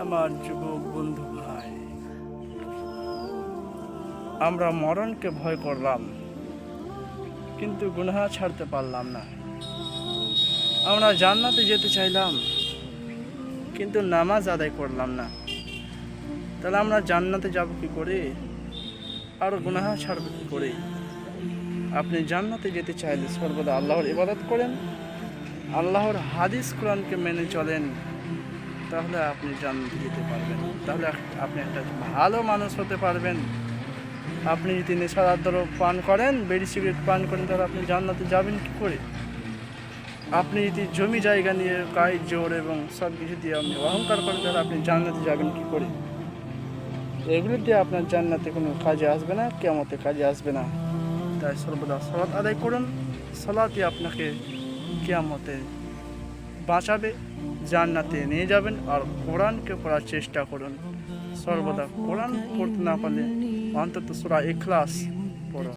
আমার যুবক বন্ধু ভাই, আমরা মরণকে ভয় করলাম কিন্তু গুনাহ ছাড়তে পারলাম না। আমরা জান্নাতে যেতে চাইলাম কিন্তু নামাজ আদায় করলাম না। তাহলে আমরা জান্নাতে যাব কি করে আর গুনাহ ছাড়ব কি করে? আপনি জান্নাতে যেতে চাইলে সর্বদা আল্লাহর ইবাদত করেন, আল্লাহর হাদিস কোরআনকে মেনে চলেন, তাহলে আপনি জান্নাতে যেতে পারবেন। তাহলে আপনি একটা ভালো মানুষ হতে পারবেন। আপনি যদি নেশার দ্রব্য পান করেন, বিড়ি সিগারেট পান করেন, তাহলে আপনি জান্নাতে যাবেন কী করে? আপনি যদি জমি জায়গা নিয়ে কাজ জোর এবং সব কিছু দিয়ে আপনি অহংকার করেন, তাহলে আপনি জান্নাতে যাবেন কী করে? এগুলো দিয়ে আপনার জান্নাতে কোনো কাজে আসবে না, কিয়ামতে কাজে আসবে না। তাই সর্বদা সালাত আদায় করুন। সালাতই আপনাকে কিয়ামতে বাঁচাবে, জান্নাতে নিয়ে যাবেন। আর কোরআনকে পড়ার চেষ্টা করুন। সর্বদা কোরআন পড়তে না পারলে অন্তত সূরা ইখলাস